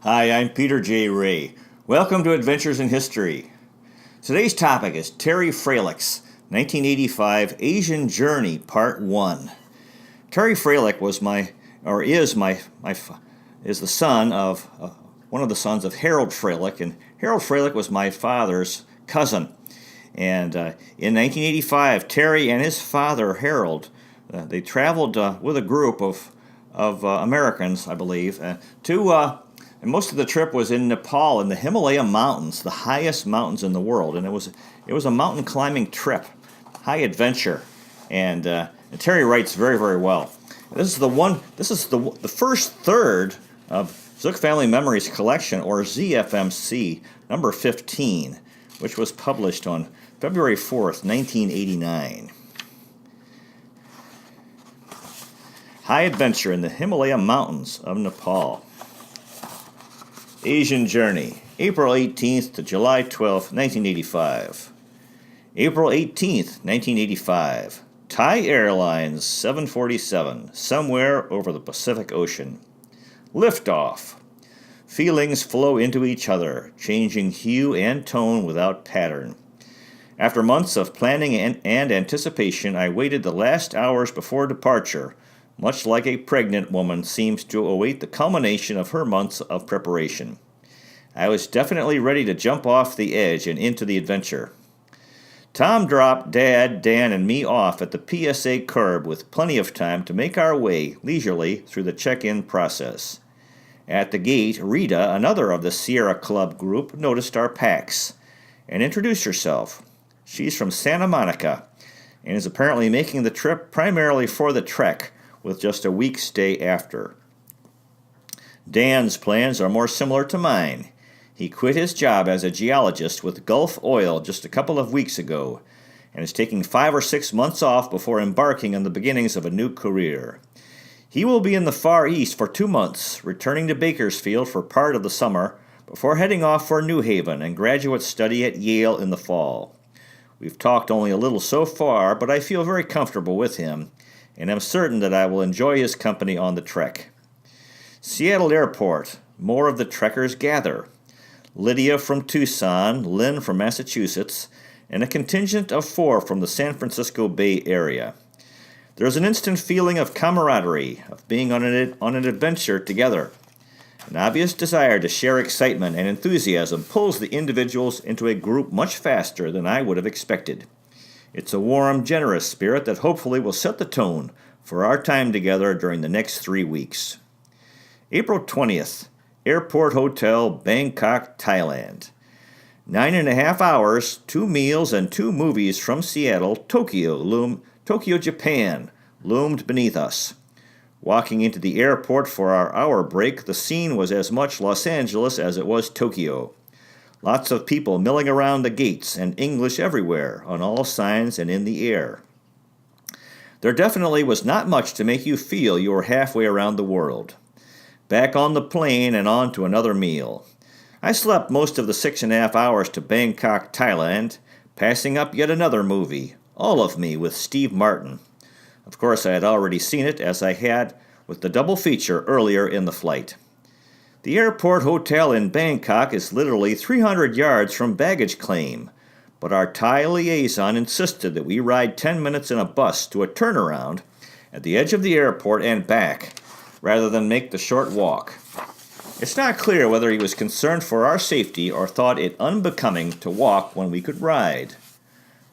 Hi, I'm Peter J. Ray. Welcome to Adventures in History. Today's topic is Terry Fralich's 1985 Asian Journey, Part 1. Terry Fralich is the son of one of the sons of Harold Fralich, and Harold Fralich was my father's cousin. And in 1985, Terry and his father Harold they traveled with a group of Americans, I believe, and most of the trip was in Nepal in the Himalaya Mountains, the highest mountains in the world, and it was a mountain climbing trip, high adventure, and Terry writes very, very well. This is the first third of Zook Family Memories collection, or ZFMC number 15, which was published on February 4th, 1989. High adventure in the Himalaya Mountains of Nepal. Asian Journey, April 18th to July 12th, 1985. April 18th, 1985. Thai Airlines 747, somewhere over the Pacific Ocean. Liftoff. Feelings flow into each other, changing hue and tone without pattern. After months of planning and anticipation, I waited the last hours before departure, much like a pregnant woman seems to await the culmination of her months of preparation. I was definitely ready to jump off the edge and into the adventure. Tom dropped Dad, Dan, and me off at the PSA curb with plenty of time to make our way leisurely through the check-in process. At the gate, Rita, another of the Sierra Club group, noticed our packs and introduced herself. She's from Santa Monica and is apparently making the trip primarily for the trek, with just a week's stay after. Dan's plans are more similar to mine. He quit his job as a geologist with Gulf Oil just a couple of weeks ago and is taking 5 or 6 months off before embarking on the beginnings of a new career. He will be in the Far East for 2 months, returning to Bakersfield for part of the summer before heading off for New Haven and graduate study at Yale in the fall. We've talked only a little so far, but I feel very comfortable with him, and I'm certain that I will enjoy his company on the trek. Seattle Airport, more of the trekkers gather. Lydia from Tucson, Lynn from Massachusetts, and a contingent of 4 from the San Francisco Bay Area. There's an instant feeling of camaraderie, of being on an adventure together. An obvious desire to share excitement and enthusiasm pulls the individuals into a group much faster than I would have expected. It's a warm, generous spirit that hopefully will set the tone for our time together during the next 3 weeks. April 20th, Airport Hotel, Bangkok, Thailand. 9.5 hours, 2 meals, and 2 movies from Seattle, Tokyo, Japan, loomed beneath us. Walking into the airport for our hour break, the scene was as much Los Angeles as it was Tokyo. Lots of people milling around the gates, and English everywhere, on all signs and in the air. There definitely was not much to make you feel you were halfway around the world. Back on the plane and on to another meal. I slept most of the 6.5 hours to Bangkok, Thailand, passing up yet another movie, All of Me with Steve Martin. Of course, I had already seen it, as I had with the double feature earlier in the flight. The airport hotel in Bangkok is literally 300 yards from baggage claim, but our Thai liaison insisted that we ride 10 minutes in a bus to a turnaround at the edge of the airport and back, rather than make the short walk. It's not clear whether he was concerned for our safety or thought it unbecoming to walk when we could ride.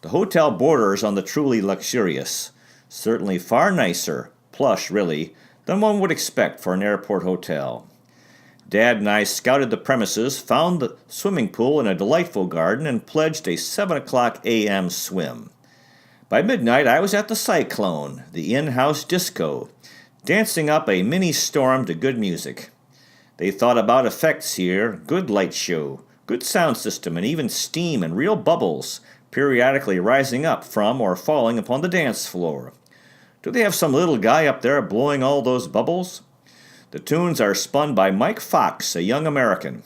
The hotel borders on the truly luxurious, certainly far nicer, plush really, than one would expect for an airport hotel. Dad and I scouted the premises, found the swimming pool in a delightful garden, and pledged a 7:00 a.m. swim. By midnight, I was at the Cyclone, the in-house disco, dancing up a mini-storm to good music. They thought about effects here, good light show, good sound system, and even steam and real bubbles periodically rising up from or falling upon the dance floor. Do they have some little guy up there blowing all those bubbles? The tunes are spun by Mike Fox, a young American.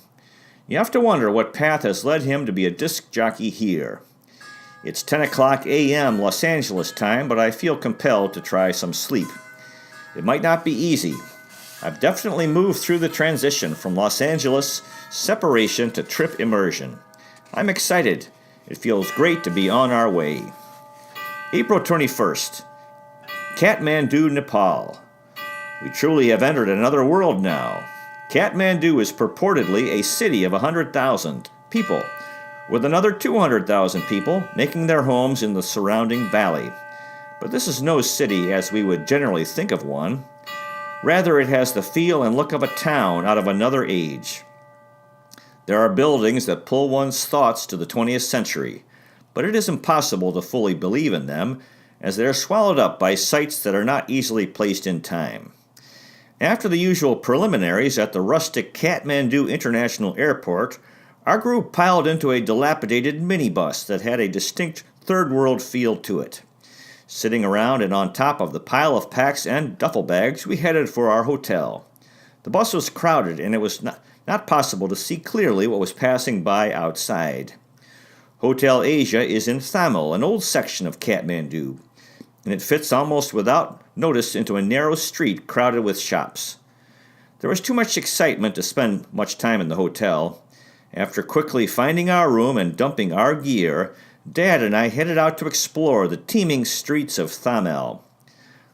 You have to wonder what path has led him to be a disc jockey here. It's 10:00 a.m. Los Angeles time, but I feel compelled to try some sleep. It might not be easy. I've definitely moved through the transition from Los Angeles separation to trip immersion. I'm excited. It feels great to be on our way. April 21st, Kathmandu, Nepal. We truly have entered another world now. Kathmandu is purportedly a city of 100,000 people, with another 200,000 people making their homes in the surrounding valley. But this is no city as we would generally think of one. Rather, it has the feel and look of a town out of another age. There are buildings that pull one's thoughts to the 20th century, but it is impossible to fully believe in them as they are swallowed up by sights that are not easily placed in time. After the usual preliminaries at the rustic Kathmandu International Airport, our group piled into a dilapidated minibus that had a distinct third world feel to it. Sitting around and on top of the pile of packs and duffel bags, we headed for our hotel. The bus was crowded and it was not possible to see clearly what was passing by outside. Hotel Asia is in Thamel, an old section of Kathmandu, and it fits almost without notice into a narrow street crowded with shops. There was too much excitement to spend much time in the hotel. After quickly finding our room and dumping our gear, Dad and I headed out to explore the teeming streets of Thamel.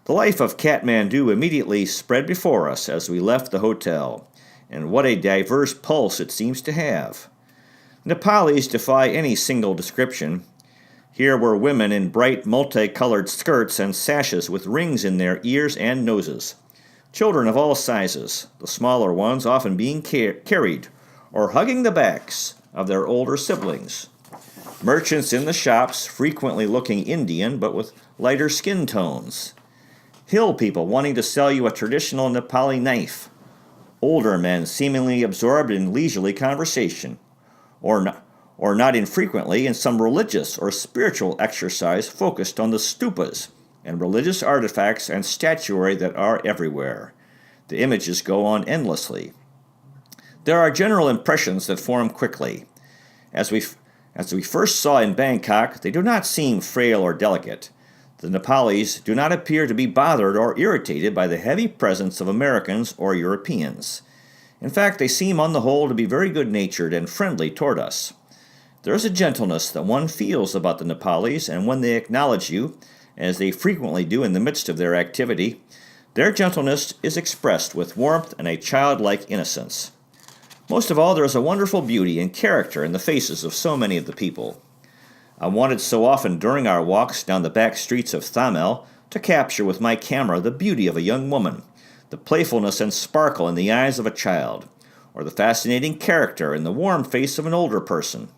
The life of Kathmandu immediately spread before us as we left the hotel, and what a diverse pulse it seems to have. Nepalis defy any single description. Here were women in bright multicolored skirts and sashes with rings in their ears and noses. Children of all sizes, the smaller ones often being carried or hugging the backs of their older siblings. Merchants in the shops, frequently looking Indian but with lighter skin tones. Hill people wanting to sell you a traditional Nepali knife. Older men seemingly absorbed in leisurely conversation, or not infrequently in some religious or spiritual exercise focused on the stupas and religious artifacts and statuary that are everywhere. The images go on endlessly. There are general impressions that form quickly. As we first saw in Bangkok, they do not seem frail or delicate. The Nepalis do not appear to be bothered or irritated by the heavy presence of Americans or Europeans. In fact, they seem on the whole to be very good-natured and friendly toward us. There is a gentleness that one feels about the Nepalis, and when they acknowledge you, as they frequently do in the midst of their activity, their gentleness is expressed with warmth and a childlike innocence. Most of all, there is a wonderful beauty and character in the faces of so many of the people. I wanted so often during our walks down the back streets of Thamel to capture with my camera the beauty of a young woman, the playfulness and sparkle in the eyes of a child, or the fascinating character in the warm face of an older person.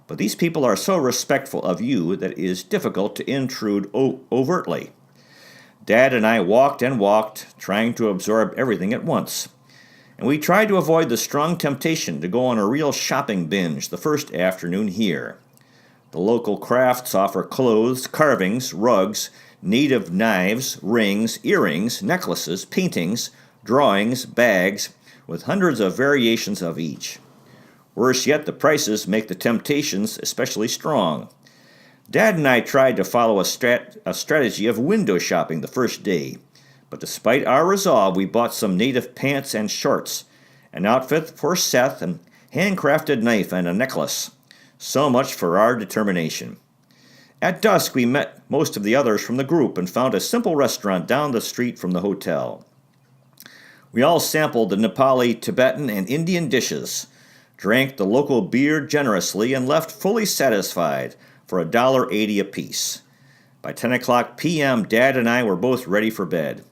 But these people are so respectful of you that it is difficult to intrude overtly. Dad and I walked and walked, trying to absorb everything at once. And we tried to avoid the strong temptation to go on a real shopping binge the first afternoon here. The local crafts offer clothes, carvings, rugs, native knives, rings, earrings, necklaces, paintings, drawings, bags, with hundreds of variations of each. Worse yet, the prices make the temptations especially strong. Dad and I tried to follow a strategy of window shopping the first day, but despite our resolve, we bought some native pants and shorts, an outfit for Seth, a handcrafted knife, and a necklace. So much for our determination. At dusk, we met most of the others from the group and found a simple restaurant down the street from the hotel. We all sampled the Nepali, Tibetan, and Indian dishes, drank the local beer generously, and left fully satisfied for $1.80 apiece. By 10 o'clock p.m., Dad and I were both ready for bed.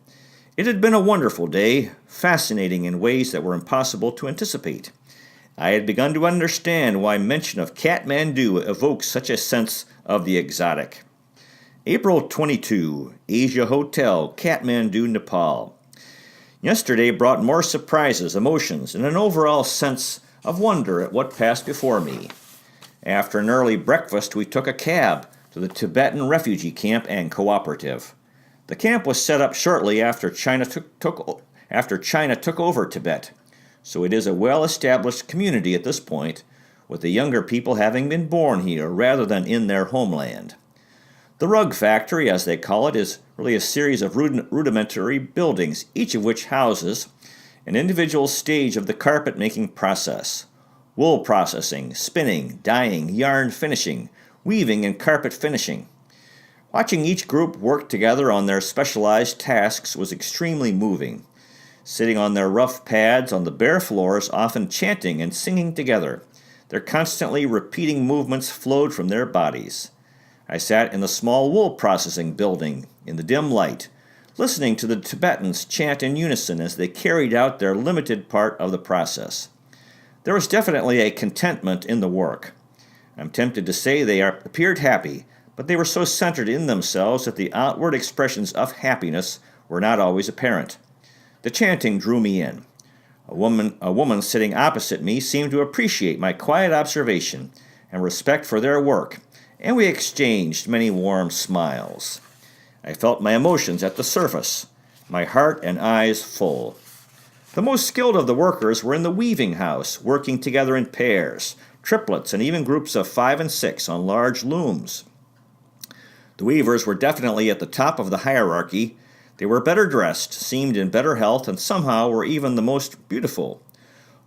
It had been a wonderful day, fascinating in ways that were impossible to anticipate. I had begun to understand why mention of Kathmandu evokes such a sense of the exotic. April 22, Asia Hotel, Kathmandu, Nepal. Yesterday brought more surprises, emotions, and an overall sense of wonder at what passed before me. After an early breakfast, we took a cab to the Tibetan refugee camp and cooperative. The camp was set up shortly after China took over Tibet, so it is a well-established community at this point, with the younger people having been born here rather than in their homeland. The rug factory, as they call it, is really a series of rudimentary buildings, each of which houses an individual stage of the carpet-making process. Wool processing, spinning, dyeing, yarn finishing, weaving, and carpet finishing. Watching each group work together on their specialized tasks was extremely moving. Sitting on their rough pads on the bare floors, often chanting and singing together, their constantly repeating movements flowed from their bodies. I sat in the small wool processing building, in the dim light, listening to the Tibetans chant in unison as they carried out their limited part of the process. There was definitely a contentment in the work. I'm tempted to say they appeared happy, but they were so centered in themselves that the outward expressions of happiness were not always apparent. The chanting drew me in. A woman sitting opposite me seemed to appreciate my quiet observation and respect for their work, and we exchanged many warm smiles. I felt my emotions at the surface, my heart and eyes full. The most skilled of the workers were in the weaving house, working together in pairs, triplets, and even groups of 5 and 6 on large looms. The weavers were definitely at the top of the hierarchy. They were better dressed, seemed in better health, and somehow were even the most beautiful.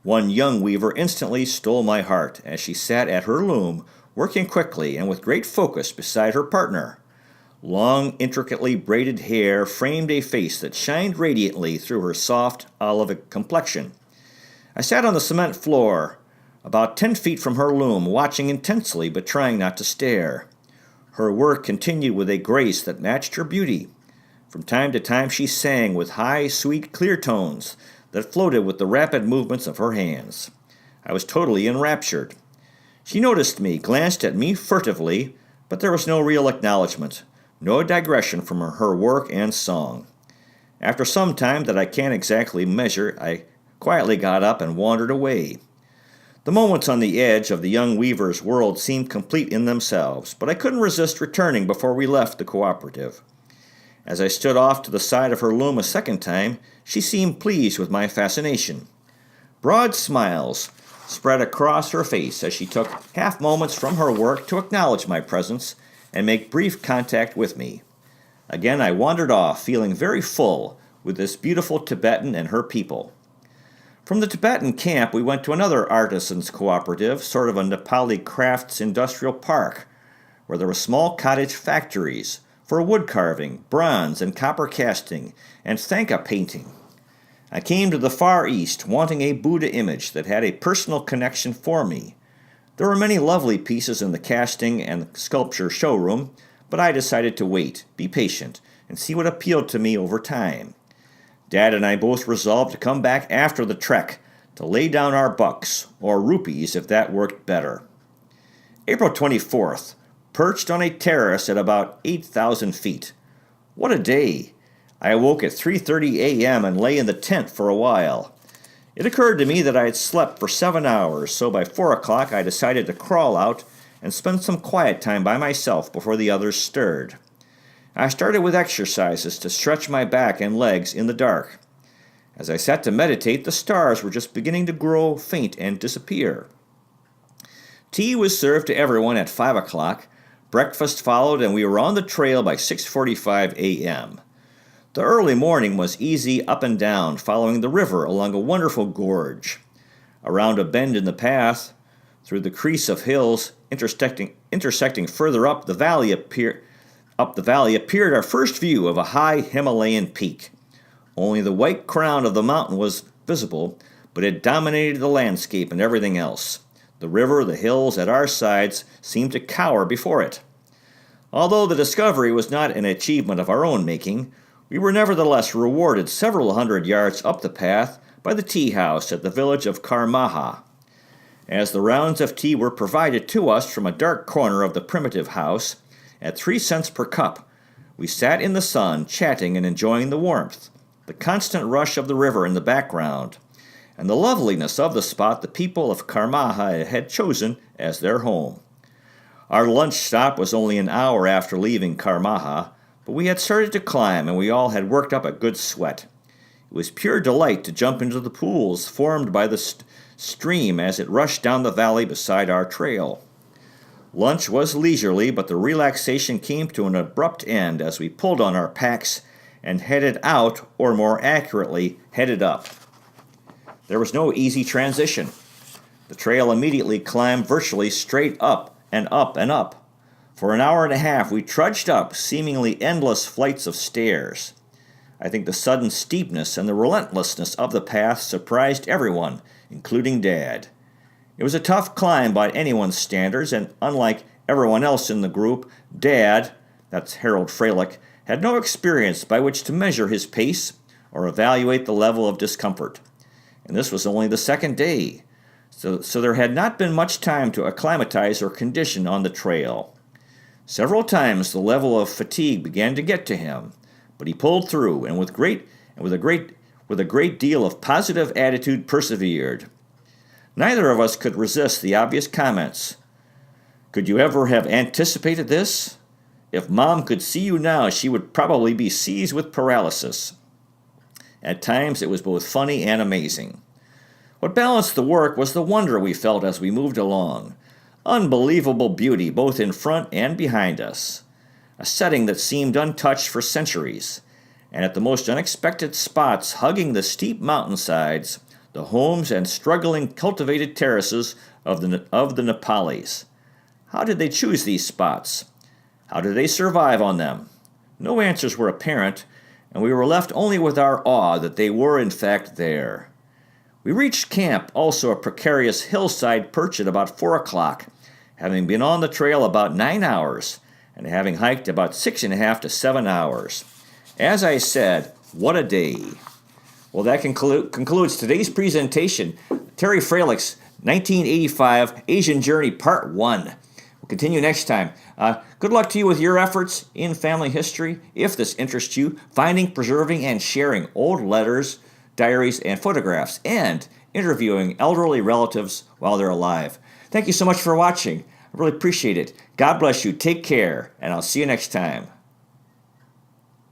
One young weaver instantly stole my heart as she sat at her loom, working quickly and with great focus beside her partner. Long, intricately braided hair framed a face that shined radiantly through her soft olive complexion. I sat on the cement floor, about 10 feet from her loom, watching intensely but trying not to stare. Her work continued with a grace that matched her beauty. From time to time she sang with high, sweet, clear tones that floated with the rapid movements of her hands. I was totally enraptured. She noticed me, glanced at me furtively, but there was no real acknowledgment, no digression from her work and song. After some time that I can't exactly measure, I quietly got up and wandered away. The moments on the edge of the young weaver's world seemed complete in themselves, but I couldn't resist returning before we left the cooperative. As I stood off to the side of her loom a second time, she seemed pleased with my fascination. Broad smiles spread across her face as she took half moments from her work to acknowledge my presence and make brief contact with me. Again I wandered off, feeling very full with this beautiful Tibetan and her people. From the Tibetan camp we went to another artisans' cooperative, sort of a Nepali crafts industrial park, where there were small cottage factories for wood carving, bronze and copper casting, and Thangka painting. I came to the Far East wanting a Buddha image that had a personal connection for me. There were many lovely pieces in the casting and sculpture showroom, but I decided to wait, be patient, and see what appealed to me over time. Dad and I both resolved to come back after the trek to lay down our bucks, or rupees if that worked better. April 24th, perched on a terrace at about 8,000 feet. What a day! I awoke at 3:30 a.m. and lay in the tent for a while. It occurred to me that I had slept for 7 hours, so by 4 o'clock I decided to crawl out and spend some quiet time by myself before the others stirred. I started with exercises to stretch my back and legs in the dark. As I sat to meditate, the stars were just beginning to grow faint and disappear. Tea was served to everyone at 5 o'clock. Breakfast followed, and we were on the trail by 6:45 a.m. The early morning was easy up and down, following the river along a wonderful gorge. Around a bend in the path, through the crease of hills intersecting further up the valley appeared our first view of a high Himalayan peak. Only the white crown of the mountain was visible, but it dominated the landscape and everything else. The river, the hills at our sides seemed to cower before it. Although the discovery was not an achievement of our own making, we were nevertheless rewarded several hundred yards up the path by the tea house at the village of Karmaha. As the rounds of tea were provided to us from a dark corner of the primitive house, at 3 cents per cup, we sat in the sun, chatting and enjoying the warmth, the constant rush of the river in the background, and the loveliness of the spot the people of Karmaha had chosen as their home. Our lunch stop was only an hour after leaving Karmaha, but we had started to climb and we all had worked up a good sweat. It was pure delight to jump into the pools formed by the stream as it rushed down the valley beside our trail. Lunch was leisurely, but the relaxation came to an abrupt end as we pulled on our packs and headed out, or more accurately, headed up. There was no easy transition. The trail immediately climbed virtually straight up and up and up. For an hour and a half, we trudged up seemingly endless flights of stairs. I think the sudden steepness and the relentlessness of the path surprised everyone, including Dad. It was a tough climb by anyone's standards, and unlike everyone else in the group, Dad, that's Harold Fralich, had no experience by which to measure his pace or evaluate the level of discomfort. And this was only the second day, so there had not been much time to acclimatize or condition on the trail. Several times the level of fatigue began to get to him, but he pulled through and with a great deal of positive attitude persevered. Neither of us could resist the obvious comments. Could you ever have anticipated this? If Mom could see you now, she would probably be seized with paralysis. At times it was both funny and amazing. What balanced the work was the wonder we felt as we moved along. Unbelievable beauty both in front and behind us. A setting that seemed untouched for centuries. And at the most unexpected spots hugging the steep mountainsides, the homes and struggling cultivated terraces of the Nepalis. How did they choose these spots? How did they survive on them? No answers were apparent, and we were left only with our awe that they were in fact there. We reached camp, also a precarious hillside perch, at about 4 o'clock, having been on the trail about 9 hours, and having hiked about 6.5 to 7 hours. As I said, what a day. Well, that concludes today's presentation, Terry Fralich's 1985 Asian Journey Part 1. We'll continue next time. Good luck to you with your efforts in family history. If this interests you, finding, preserving, and sharing old letters, diaries, and photographs, and interviewing elderly relatives while they're alive. Thank you so much for watching. I really appreciate it. God bless you. Take care, and I'll see you next time.